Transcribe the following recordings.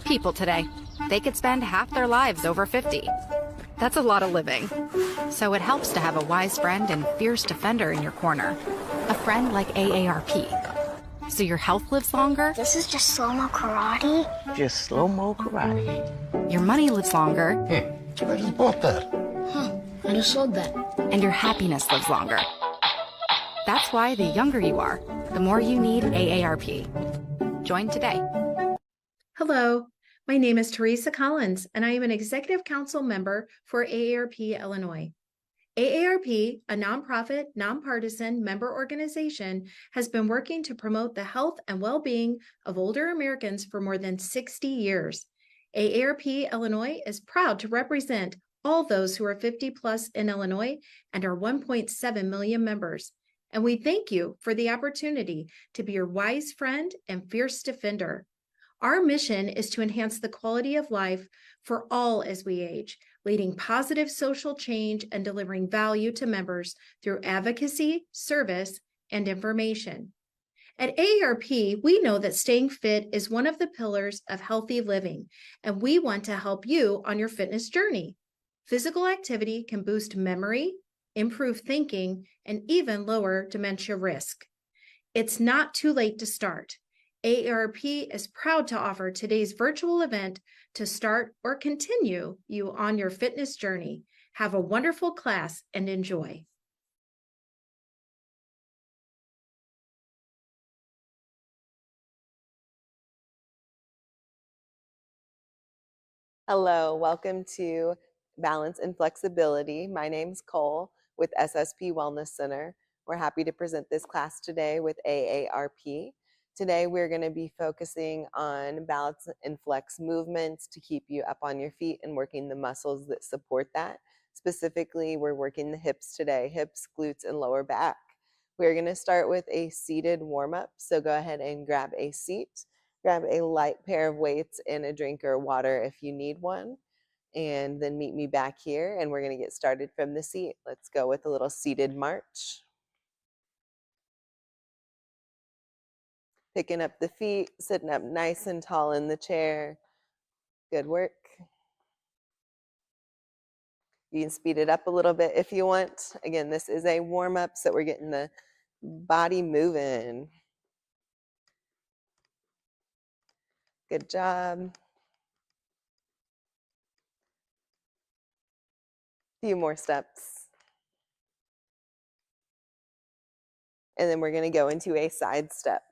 people today. They could spend half their lives over 50. That's a lot of living. So it helps to have a wise friend and fierce defender in your corner. A friend like AARP. So your health lives longer. This is just slow-mo karate? Just slow-mo karate. Your money lives longer. I just bought that. I just sold that. And your happiness lives longer. That's why the younger you are, the more you need AARP. Join today. Hello, my name is Teresa Collins, and I am an Executive Council member for AARP Illinois. AARP, a nonprofit, nonpartisan member organization, has been working to promote the health and well-being of older Americans for more than 60 years. AARP Illinois is proud to represent all those who are 50 plus in Illinois and our 1.7 million members. And we thank you for the opportunity to be your wise friend and fierce defender. Our mission is to enhance the quality of life for all as we age, leading positive social change and delivering value to members through advocacy, service, and information. At AARP, we know that staying fit is one of the pillars of healthy living, and we want to help you on your fitness journey. Physical activity can boost memory, improve thinking, and even lower dementia risk. It's not too late to start. AARP is proud to offer today's virtual event to start or continue you on your fitness journey. Have a wonderful class and enjoy. Hello, welcome to Balance and Flexibility. My name's Cole with SSP Wellness Center. We're happy to present this class today with AARP. Today we're going to be focusing on balance and flex movements to keep you up on your feet and working the muscles that support that. Specifically, we're working the hips today, hips, glutes, and lower back. We're going to start with a seated warm-up, so go ahead and grab a seat. Grab a light pair of weights and a drink or water if you need one. And then meet me back here and we're going to get started from the seat. Let's go with a little seated march. Picking up the feet, sitting up nice and tall in the chair. Good work. You can speed it up a little bit if you want. Again, this is a warm-up, so we're getting the body moving. Good job. Few more steps. And then we're going to go into a side step.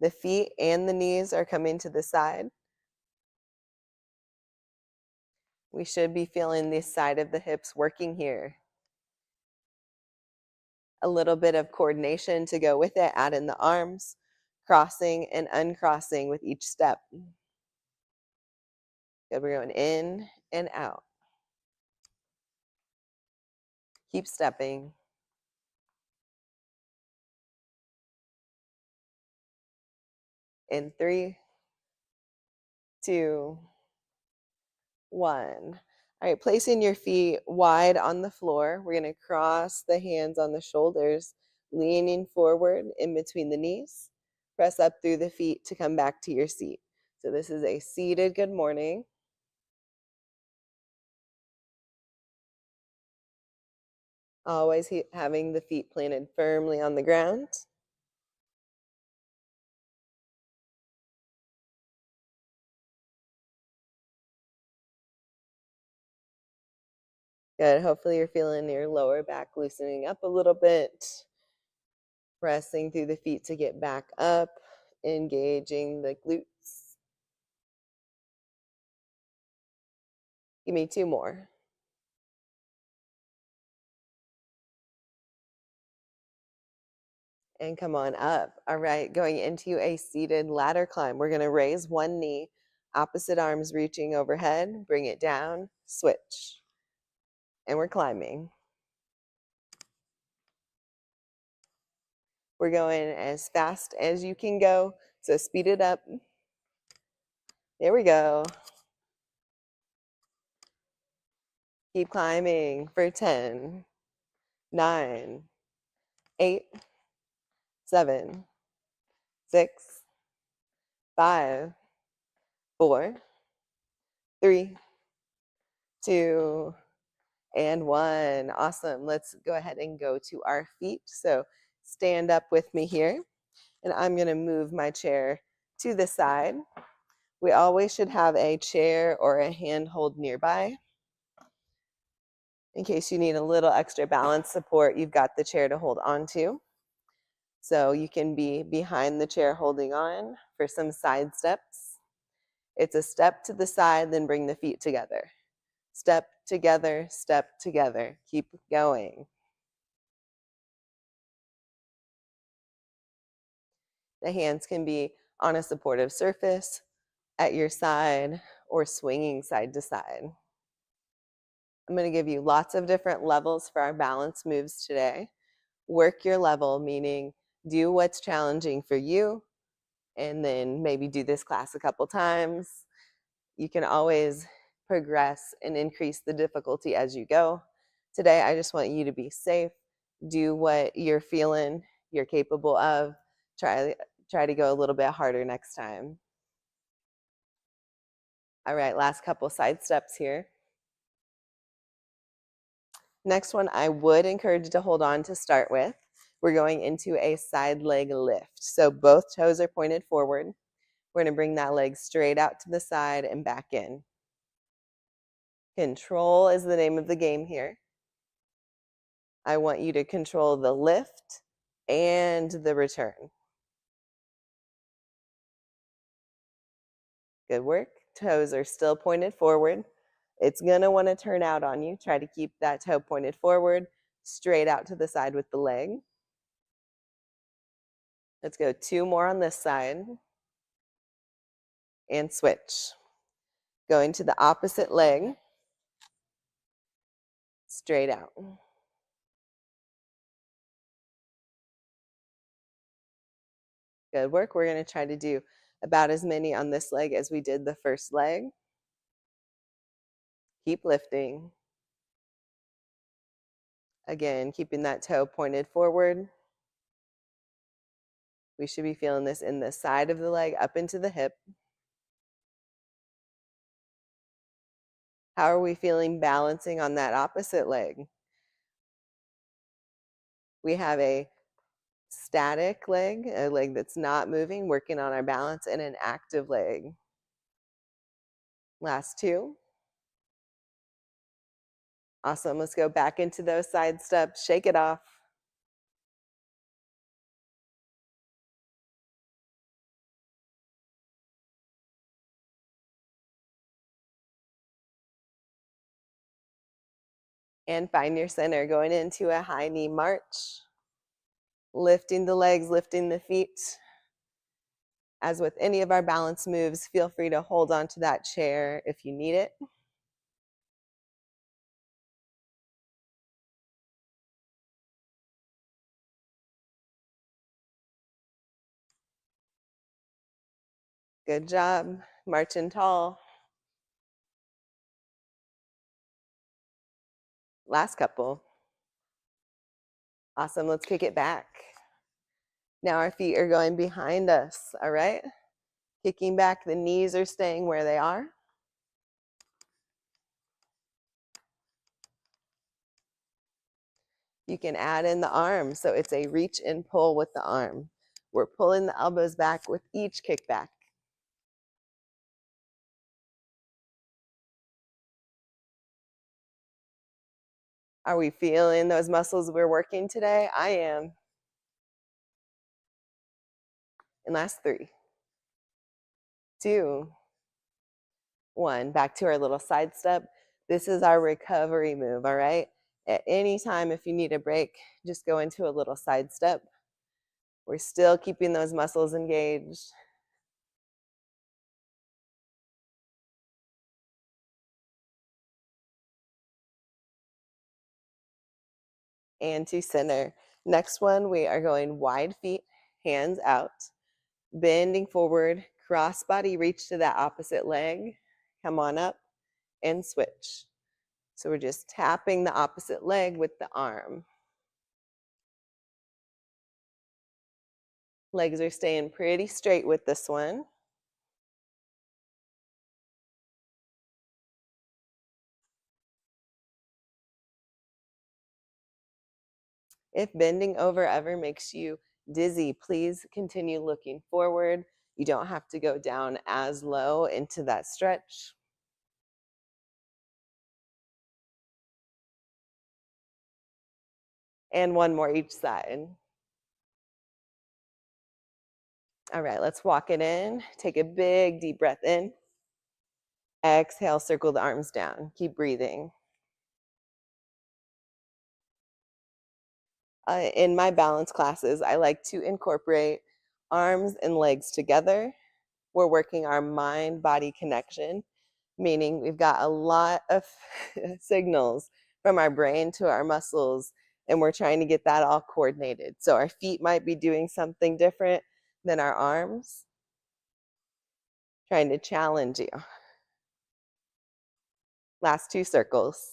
The feet and the knees are coming to the side. We should be feeling this side of the hips working here. A little bit of coordination to go with it. Add in the arms, crossing and uncrossing with each step. Good, we're going in and out. Keep stepping. In 3, 2, 1. All right, placing your feet wide on the floor. We're going to cross the hands on the shoulders, leaning forward in between the knees. Press up through the feet to come back to your seat. So this is a seated good morning. Always having the feet planted firmly on the ground. Good. Hopefully you're feeling your lower back loosening up a little bit. Pressing through the feet to get back up, engaging the glutes. Give me 2 more. And come on up. All right, going into a seated ladder climb. We're going to raise one knee, opposite arms reaching overhead, bring it down, switch. And we're climbing. We're going as fast as you can go, so speed it up. There we go. Keep climbing for 10, 9, 8, 7, 6, 5, 4, 3, 2, and 1. Awesome. Let's go ahead and go to our feet. So stand up with me here, and I'm going to move my chair to the side. We always should have a chair or a handhold nearby. In case you need a little extra balance support, you've got the chair to hold on to. So you can be behind the chair holding on for some side steps. It's a step to the side, then bring the feet together. Step together, step together. Keep going. The hands can be on a supportive surface, at your side, or swinging side to side. I'm going to give you lots of different levels for our balance moves today. Work your level, meaning do what's challenging for you, and then maybe do this class a couple times. You can always progress and increase the difficulty as you go. Today, I just want you to be safe. Do what you're feeling you're capable of. Try to go a little bit harder next time. All right, last couple side steps here. Next one, I would encourage you to hold on to start with. We're going into a side leg lift. So both toes are pointed forward. We're going to bring that leg straight out to the side and back in. Control is the name of the game here. I want you to control the lift and the return. Good work. Toes are still pointed forward. It's going to want to turn out on you. Try to keep that toe pointed forward, straight out to the side with the leg. Let's go 2 more on this side. And switch. Going to the opposite leg, straight out. Good work. We're going to try to do about as many on this leg as we did the first leg. Keep lifting. Again, keeping that toe pointed forward. We should be feeling this in the side of the leg, up into the hip. How are we feeling balancing on that opposite leg? We have a static leg, a leg that's not moving, working on our balance, and an active leg. Last 2. Awesome. Let's go back into those side steps. Shake it off. And find your center, going into a high knee march. Lifting the legs, lifting the feet. As with any of our balance moves, feel free to hold on to that chair if you need it. Good job. Marching tall. Last couple. Awesome. Let's kick it back. Now our feet are going behind us, all right? Kicking back, the knees are staying where they are. You can add in the arm, so it's a reach and pull with the arm. We're pulling the elbows back with each kickback. Are we feeling those muscles we're working today? I am. And last 3, 2, 1. Back to our little side step. This is our recovery move, all right? At any time, if you need a break, just go into a little side step. We're still keeping those muscles engaged. And to center. Next one, we are going wide feet, hands out, bending forward, cross body reach to that opposite leg. Come on up and switch. So we're just tapping the opposite leg with the arm. Legs are staying pretty straight with this one. If bending over ever makes you dizzy, please continue looking forward. You don't have to go down as low into that stretch. And one more each side. All right, let's walk it in. Take a big deep breath in. Exhale, circle the arms down. Keep breathing. In my balance classes, I like to incorporate arms and legs together. We're working our mind-body connection, meaning we've got a lot of signals from our brain to our muscles, and we're trying to get that all coordinated. So our feet might be doing something different than our arms, trying to challenge you. Last 2 circles.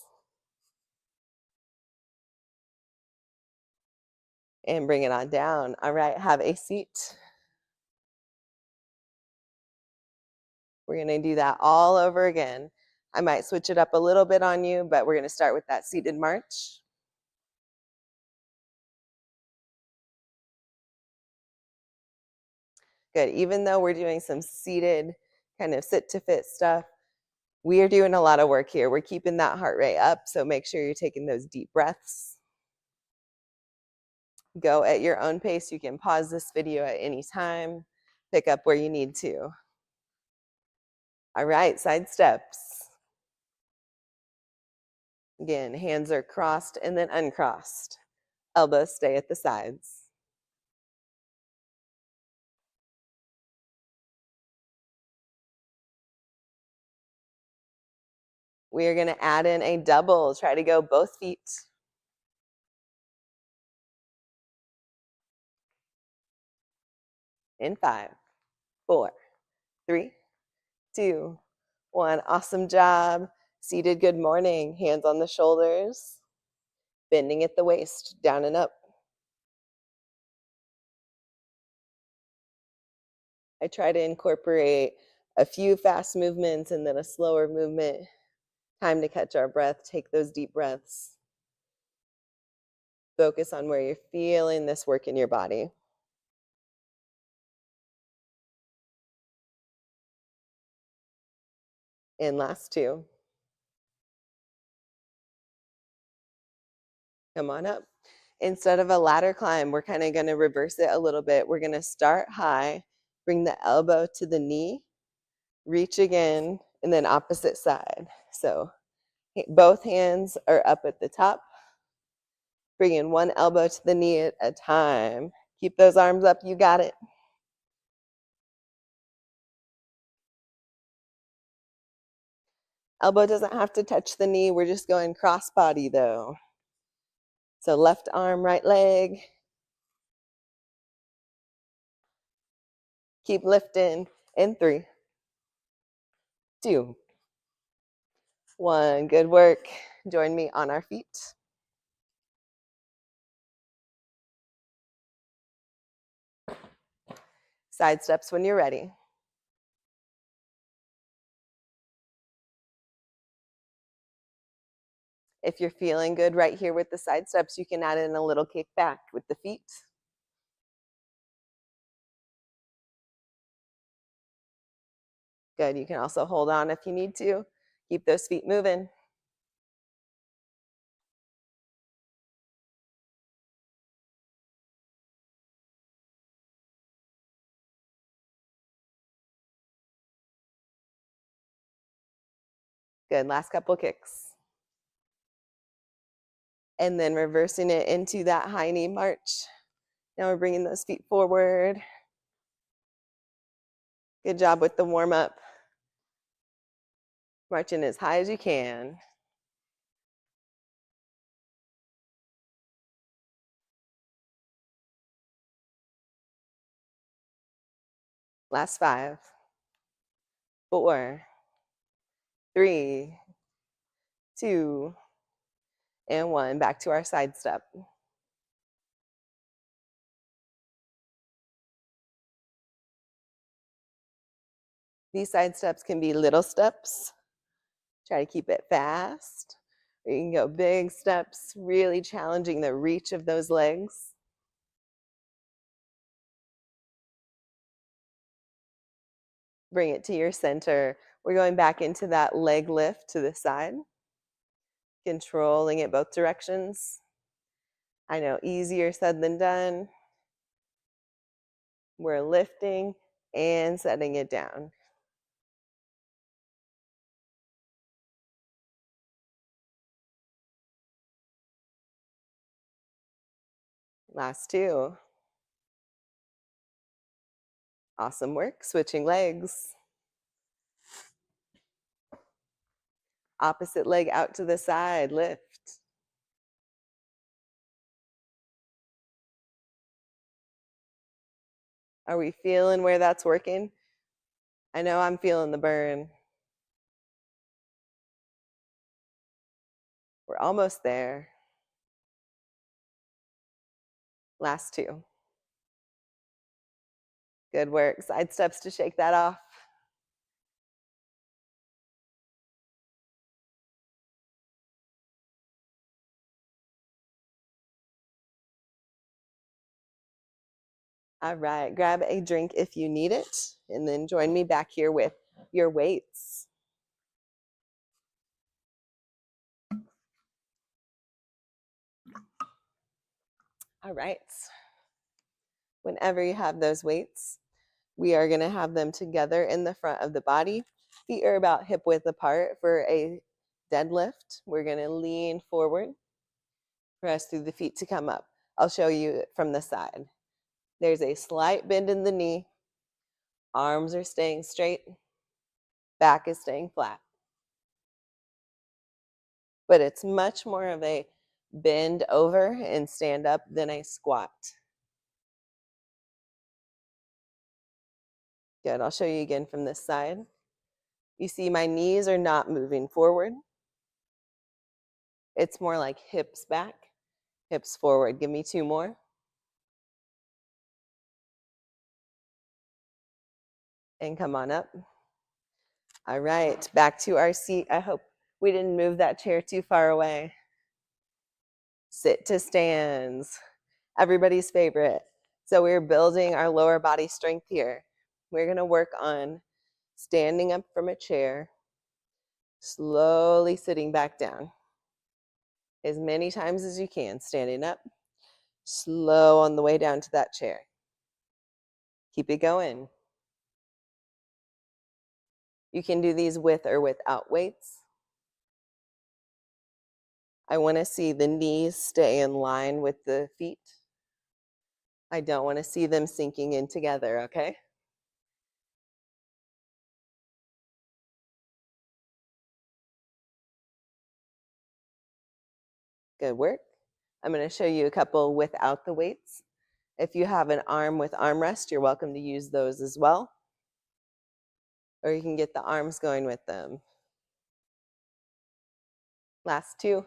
And bring it on down. All right, have a seat. We're gonna do that all over again. I might switch it up a little bit on you, but we're gonna start with that seated march. Good, even though we're doing some seated kind of sit to fit stuff, we are doing a lot of work here. We're keeping that heart rate up, so make sure you're taking those deep breaths. Go at your own pace. You can pause this video at any time, pick up where you need to. All right, side steps. Again, hands are crossed and then uncrossed. Elbows stay at the sides. We are going to add in a double. Try to go both feet. In 5, 4, 3, 2, 1. Awesome job. Seated good morning. Hands on the shoulders. Bending at the waist, down and up. I try to incorporate a few fast movements and then a slower movement. Time to catch our breath. Take those deep breaths. Focus on where you're feeling this work in your body. And last 2. Come on up. Instead of a ladder climb, we're kind of going to reverse it a little bit. We're going to start high, bring the elbow to the knee, reach again, and then opposite side. So both hands are up at the top. Bring in one elbow to the knee at a time. Keep those arms up. You got it. Elbow doesn't have to touch the knee. We're just going cross body though. So left arm, right leg. Keep lifting in 3, 2, 1. Good work. Join me on our feet. Side steps when you're ready. If you're feeling good right here with the side steps, you can add in a little kick back with the feet. Good. You can also hold on if you need to. Keep those feet moving. Good. Last couple kicks. And then reversing it into that high knee march. Now we're bringing those feet forward. Good job with the warm up. Marching as high as you can. Last 5, 4, 3, 2, and 1. Back to our side step. These side steps can be little steps. Try to keep it fast. You can go big steps, really challenging the reach of those legs. Bring it to your center. We're going back into that leg lift to the side, controlling it both directions. I know, easier said than done. We're lifting and setting it down. Last two. Awesome work. Switching legs. Opposite leg out to the side. Lift. Are we feeling where that's working? I know I'm feeling the burn. We're almost there. Last two. Good work. Side steps to shake that off. All right, grab a drink if you need it, and then join me back here with your weights. All right. Whenever you have those weights, we are going to have them together in the front of the body. Feet are about hip width apart for a deadlift. We're going to lean forward, press through the feet to come up. I'll show you from the side. There's a slight bend in the knee. Arms are staying straight. Back is staying flat. But it's much more of a bend over and stand up than a squat. Good. I'll show you again from this side. You see my knees are not moving forward. It's more like hips back, hips forward. Give me two more. And come on up. All right, back to our seat. I hope we didn't move that chair too far away. Sit to stands. Everybody's favorite. So we're building our lower body strength here. We're going to work on standing up from a chair, slowly sitting back down. As many times as you can, standing up, slow on the way down to that chair. Keep it going. You can do these with or without weights. I want to see the knees stay in line with the feet. I don't want to see them sinking in together, okay? Good work. I'm going to show you a couple without the weights. If you have an arm with armrest, you're welcome to use those as well. Or you can get the arms going with them. Last two.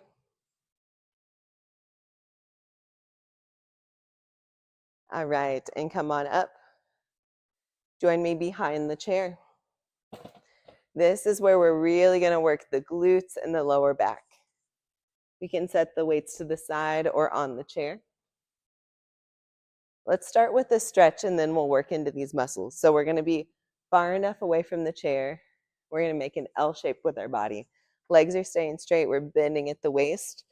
All right, and come on up. Join me behind the chair. This is where we're really going to work the glutes and the lower back. We can set the weights to the side or on the chair. Let's start with a stretch and then we'll work into these muscles. So we're going to be far enough away from the chair. We're going to make an L shape with our body. Legs are staying straight. We're bending at the waist.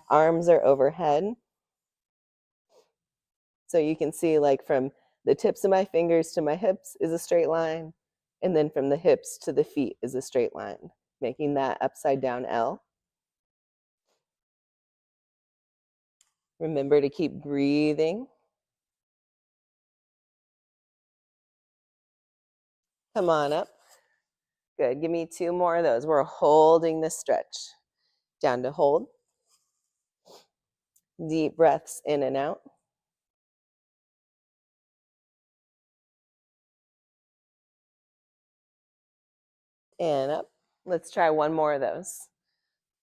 Arms are overhead. So you can see, like, from the tips of my fingers to my hips is a straight line. And then from the hips to the feet is a straight line, making that upside down L. Remember to keep breathing. Come on up. Good. Give me two more of those. We're holding this stretch. Down to hold. Deep breaths in and out. And up. Let's try one more of those.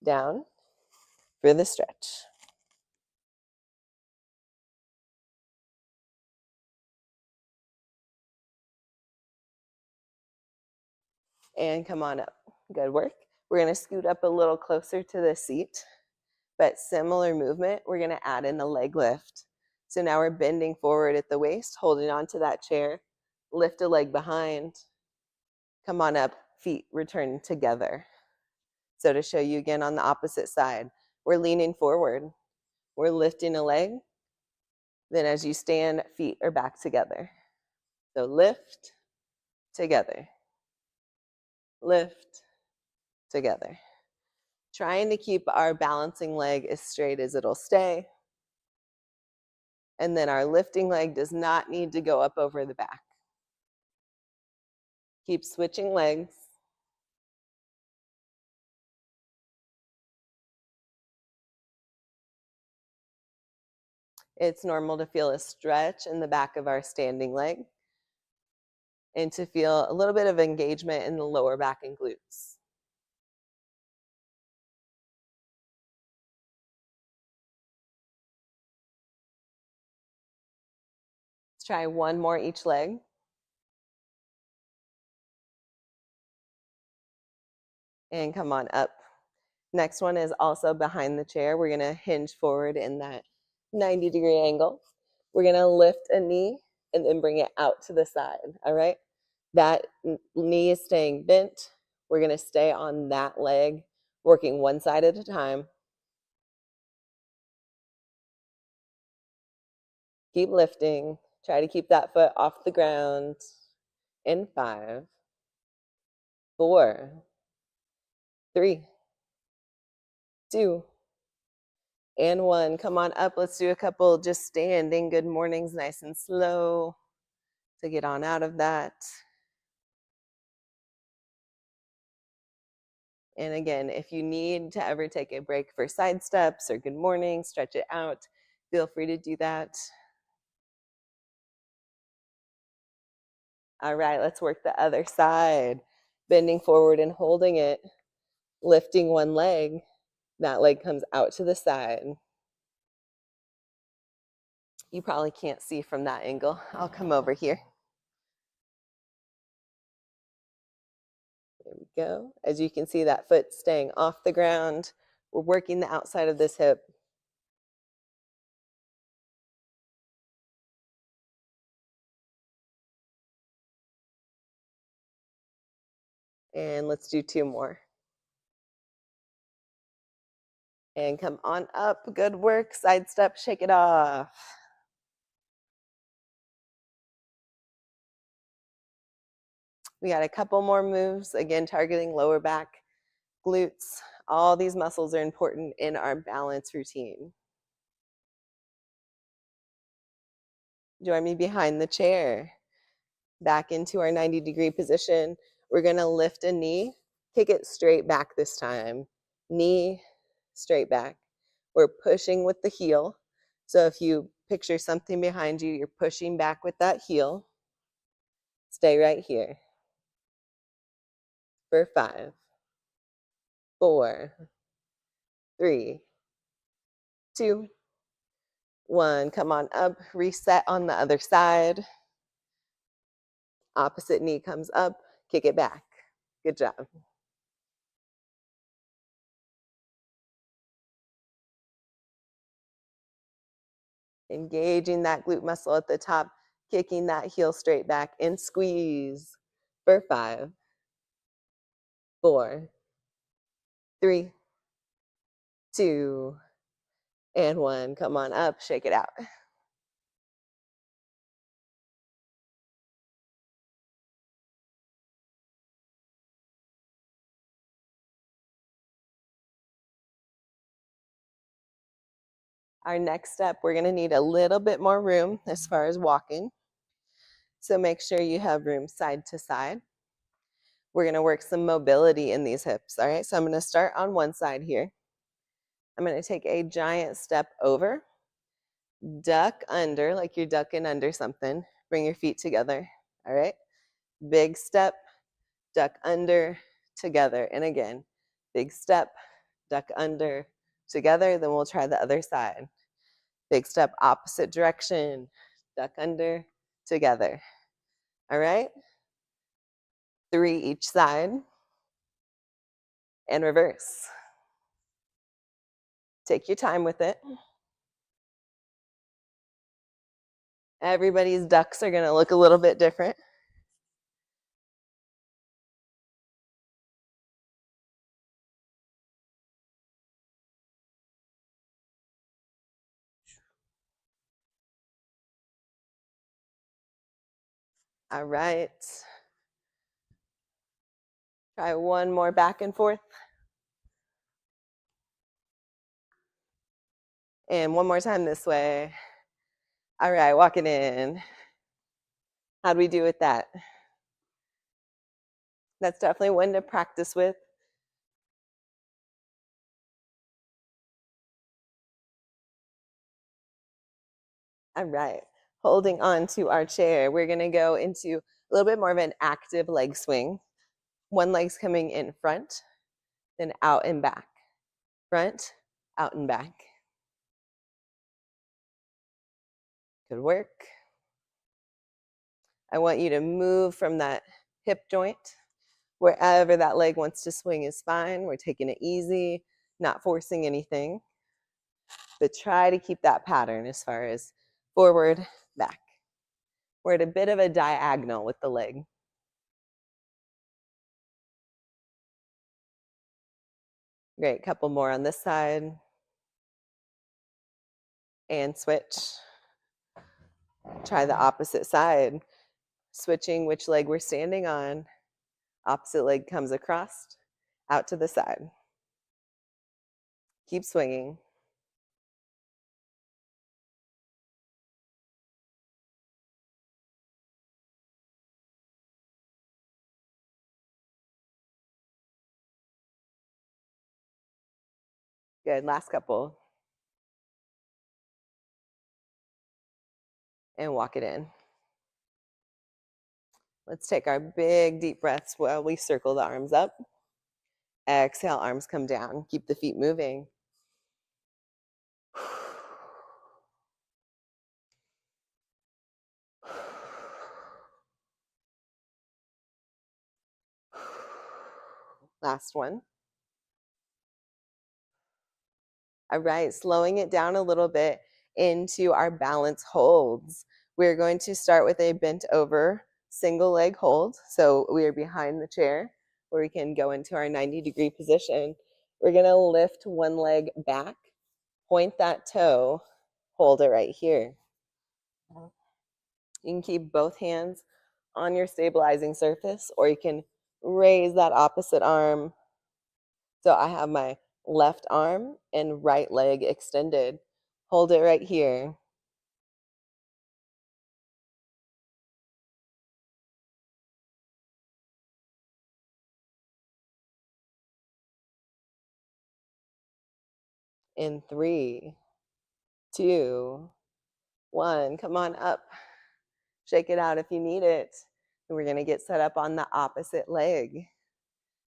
Down for the stretch. And come on up. Good work. We're going to scoot up a little closer to the seat, but similar movement. We're going to add in a leg lift. So now we're bending forward at the waist, holding on to that chair, lift a leg behind, come on up, feet return together. So to show you again on the opposite side, we're leaning forward, we're lifting a leg, then as you stand, feet are back together. So lift, together, lift, together. Trying to keep our balancing leg as straight as it'll stay. And then our lifting leg does not need to go up over the back. Keep switching legs. It's normal to feel a stretch in the back of our standing leg and to feel a little bit of engagement in the lower back and glutes. Let's try one more each leg. And come on up. Next one is also behind the chair. We're going to hinge forward in that 90-degree angle. We're going to lift a knee and then bring it out to the side, all right? That knee is staying bent. We're going to stay on that leg, working one side at a time. Keep lifting. Try to keep that foot off the ground. In 5, 4, 3, 2, and 1. Come on up. Let's do a couple just standing good mornings, nice and slow to get on out of that. And again, if you need to ever take a break for side steps or good morning, stretch it out, feel free to do that. All right, let's work the other side. Bending forward and holding it, lifting one leg. That leg comes out to the side. You probably can't see from that angle. I'll come over here. There we go. As you can see, that foot staying off the ground. We're working the outside of this hip. And let's do 2 more. And come on up. Good work. Side step, shake it off. We got a couple more moves. Again, targeting lower back, glutes. All these muscles are important in our balance routine. Join me behind the chair. Back into our 90-degree position. We're going to lift a knee, kick it straight back this time. Knee, straight back. We're pushing with the heel. So if you picture something behind you, you're pushing back with that heel. Stay right here. For 5, 4, 3, 2, 1. Come on up, reset on the other side. Opposite knee comes up, kick it back. Good job. Engaging that glute muscle at the top, kicking that heel straight back and squeeze for 5, 4, 3, 2, and 1. Come on up, shake it out. Our next step, we're going to need a little bit more room as far as walking. So make sure you have room side to side. We're going to work some mobility in these hips. All right, so I'm going to start on one side here. I'm going to take a giant step over, duck under like you're ducking under something. Bring your feet together. All right, big step, duck under, together. And again, big step, duck under, together. Then we'll try the other side. Big step, opposite direction, duck under, together. All right, 3 each side. and reverse. Take your time with it. Everybody's ducks are going to look a little bit different. All right. Try one more back and forth. And one more time this way. All right, walk it in. How'd we do with that? That's definitely one to practice with. All right, holding on to our chair, we're gonna go into a little bit more of an active leg swing. One leg's coming in front, then out and back. Front, out and back. Good work. I want you to move from that hip joint. Wherever that leg wants to swing is fine. We're taking it easy, not forcing anything. But try to keep that pattern as far as forward, back. We're at a bit of a diagonal with the leg. Great, couple more on this side. And switch. Try the opposite side. Switching which leg we're standing on. Opposite leg comes across, out to the side. Keep swinging. Good, last couple. And walk it in. Let's take our big deep breaths while we circle the arms up. Exhale, arms come down. Keep the feet moving. Last one. All right, slowing it down a little bit into our balance holds. We're going to start with a bent over single leg hold. So we are behind the chair where we can go into our 90-degree position. We're gonna lift one leg back, point that toe, hold it right here. You can keep both hands on your stabilizing surface, or you can raise that opposite arm. So I have my left arm and right leg extended. Hold it right here. In 3, 2, 1. Come on up. Shake it out if you need it. And we're going to get set up on the opposite leg.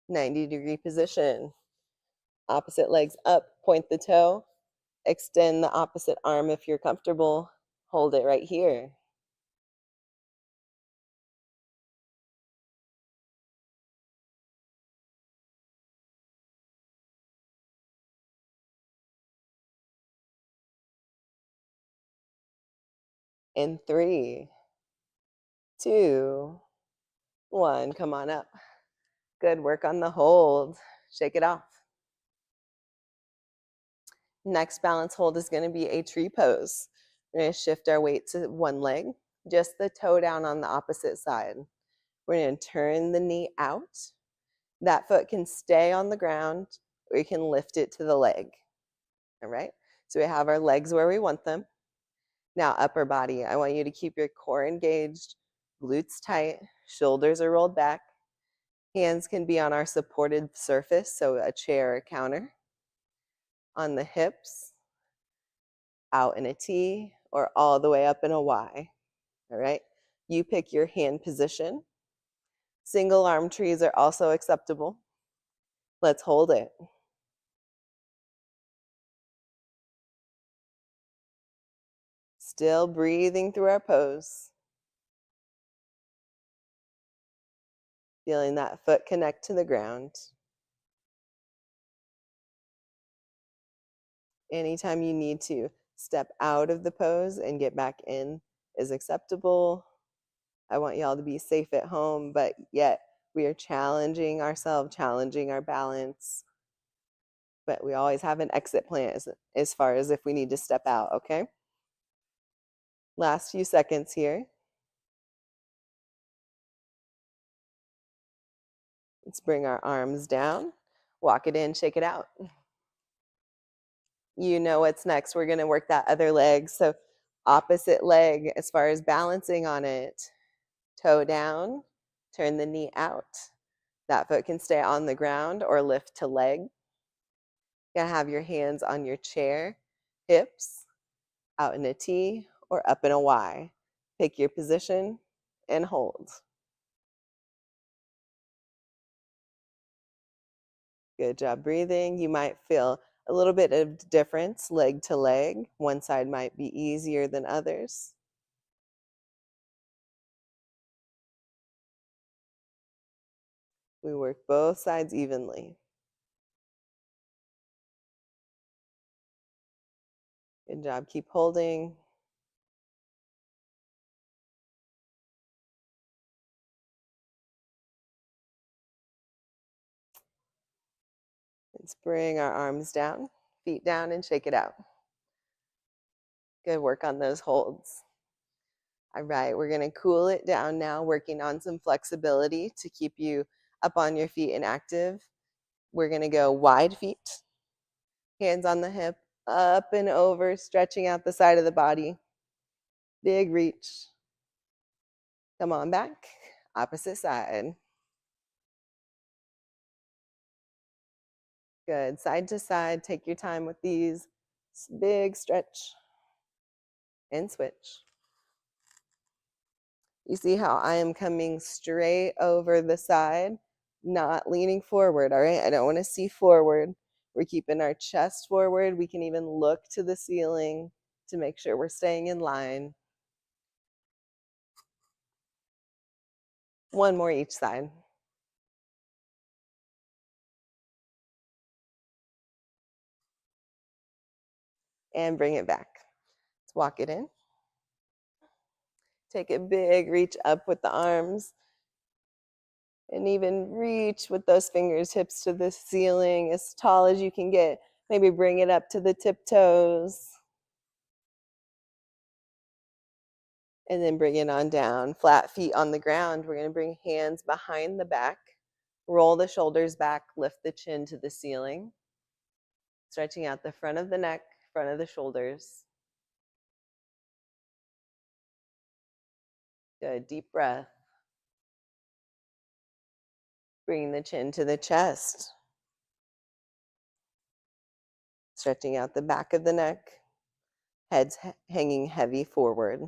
90-degree position. Opposite legs up, point the toe. Extend the opposite arm if you're comfortable. Hold it right here. In 3, 2, 1. Come on up. Good work on the hold. Shake it off. Next balance hold is going to be a tree pose. We're going to shift our weight to one leg, just the toe down on the opposite side. We're going to turn the knee out. That foot can stay on the ground, or you can lift it to the leg. All right? So we have our legs where we want them. Now, upper body, I want you to keep your core engaged, glutes tight, shoulders are rolled back. Hands can be on our supported surface, so a chair or counter. On the hips, out in a T, or all the way up in a Y. All right? You pick your hand position. Single arm trees are also acceptable. Let's hold it. Still breathing through our pose. Feeling that foot connect to the ground. Anytime you need to step out of the pose and get back in is acceptable. I want y'all to be safe at home, but yet we are challenging ourselves, challenging our balance. But we always have an exit plan as far as if we need to step out, okay? Last few seconds here. Let's bring our arms down, walk it in, shake it out. You know what's next. We're going to work that other leg. So opposite leg as far as balancing on it. Toe down, turn the knee out. That foot can stay on the ground or lift to leg. You're going to have your hands on your chair, hips, out in a T or up in a Y. Pick your position and hold. Good job breathing. You might feel a little bit of difference leg to leg. One side might be easier than others. We work both sides evenly. Good job. Keep holding. Let's bring our arms down, feet down, and shake it out. Good work on those holds. All right, we're going to cool it down now, working on some flexibility to keep you up on your feet and active. We're going to go wide feet, hands on the hip, up and over, stretching out the side of the body. Big reach. Come on back, opposite side. Good, side to side, take your time with these. Big stretch and switch. You see how I am coming straight over the side, not leaning forward, all right? I don't want to see forward. We're keeping our chest forward. We can even look to the ceiling to make sure we're staying in line. One more each side. And bring it back. Let's walk it in. Take a big reach up with the arms. And even reach with those fingers, hips to the ceiling, as tall as you can get. Maybe bring it up to the tiptoes. And then bring it on down. Flat feet on the ground. We're going to bring hands behind the back. Roll the shoulders back. Lift the chin to the ceiling. Stretching out the front of the neck, front of the shoulders. Good. Deep breath. Bring the chin to the chest. Stretching out the back of the neck. Head's hanging heavy forward.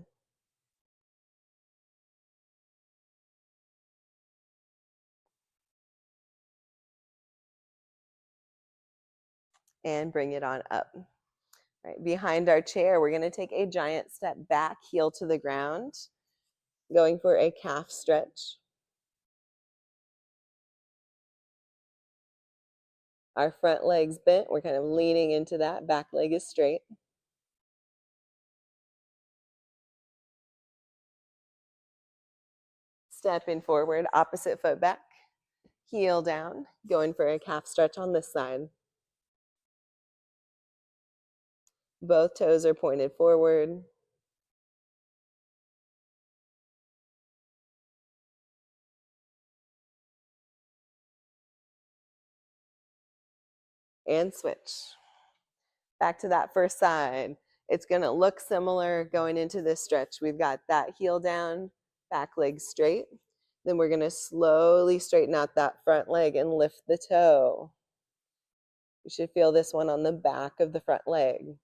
And bring it on up. Right, behind our chair, we're going to take a giant step back, heel to the ground, going for a calf stretch. Our front leg's bent. We're kind of leaning into that. Back leg is straight. Stepping forward, opposite foot back, heel down, going for a calf stretch on this side. Both toes are pointed forward. And switch. Back to that first side. It's going to look similar going into this stretch. We've got that heel down, back leg straight. Then we're going to slowly straighten out that front leg and lift the toe. You should feel this one on the back of the front leg.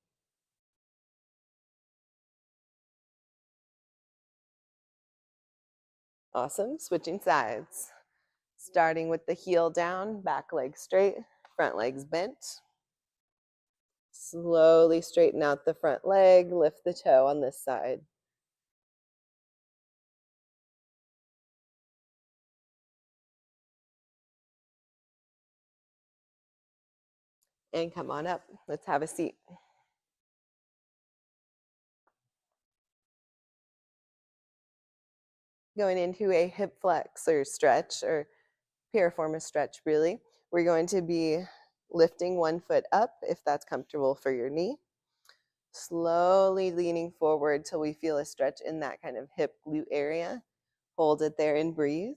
Awesome. Switching sides. Starting with the heel down, back leg straight, front leg's bent. Slowly straighten out the front leg, lift the toe on this side. And come on up. Let's have a seat. Going into a hip flexor stretch, or piriformis stretch really. We're going to be lifting one foot up if that's comfortable for your knee. Slowly leaning forward till we feel a stretch in that kind of hip glute area. Hold it there and breathe.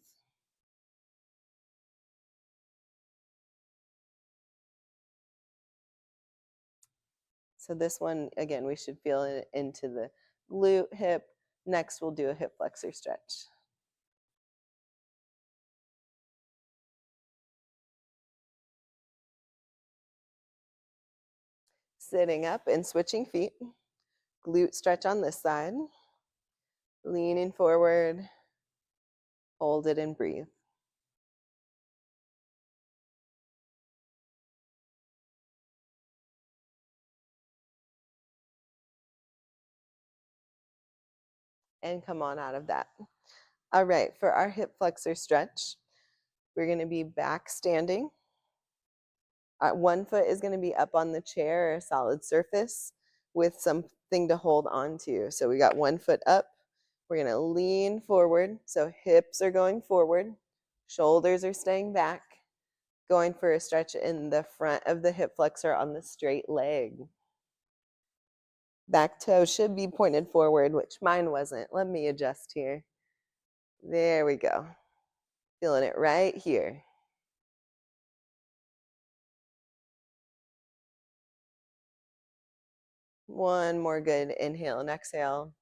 So this one, again, we should feel it into the glute, hip. Next, we'll do a hip flexor stretch. Sitting up and switching feet. Glute stretch on this side. Leaning forward. Hold it and breathe. And come on out of that. All right, for our hip flexor stretch, we're going to be back standing. One foot is going to be up on the chair or a solid surface with something to hold on to. So we got one foot up. We're going to lean forward. So hips are going forward. Shoulders are staying back. Going for a stretch in the front of the hip flexor on the straight leg. Back toe should be pointed forward, which mine wasn't. Let me adjust here. There we go. Feeling it right here. One more good inhale and exhale.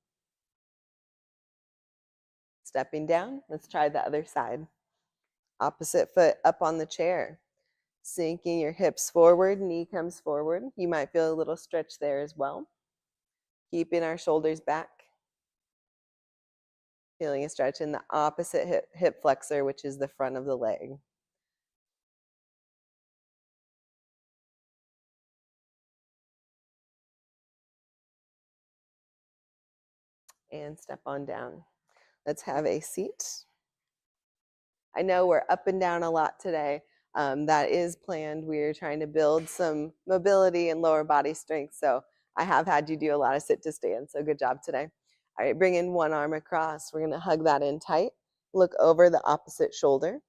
Stepping down. Let's try the other side. Opposite foot up on the chair. Sinking your hips forward, knee comes forward. You might feel a little stretch there as well. Keeping our shoulders back. Feeling a stretch in the opposite hip flexor, which is the front of the leg. And step on down. Let's have a seat. I know we're up and down a lot today. That is planned. We're trying to build some mobility and lower body strength. So I have had you do a lot of sit to stand. So good job today. All right, bring in one arm across. We're going to hug that in tight. Look over the opposite shoulder.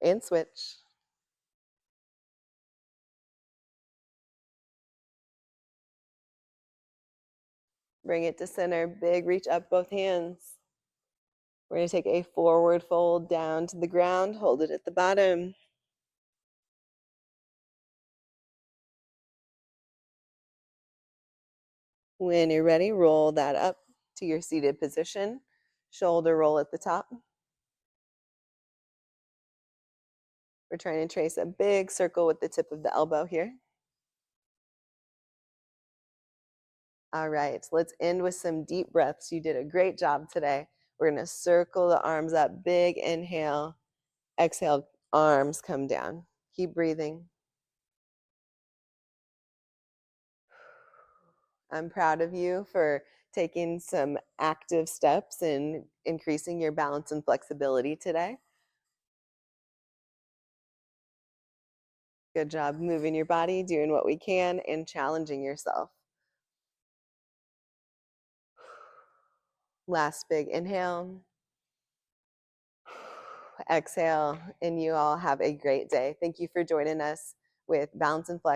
And switch. Bring it to center. Big reach up both hands. We're going to take a forward fold down to the ground. Hold it at the bottom. When you're ready, roll that up to your seated position. Shoulder roll at the top. We're trying to trace a big circle with the tip of the elbow here. All right, let's end with some deep breaths. You did a great job today. We're going to circle the arms up. Big inhale. Exhale, arms come down. Keep breathing. I'm proud of you for taking some active steps in increasing your balance and flexibility today. Good job moving your body, doing what we can, and challenging yourself. Last big inhale. Exhale, and you all have a great day. Thank you for joining us with Balance and Flex.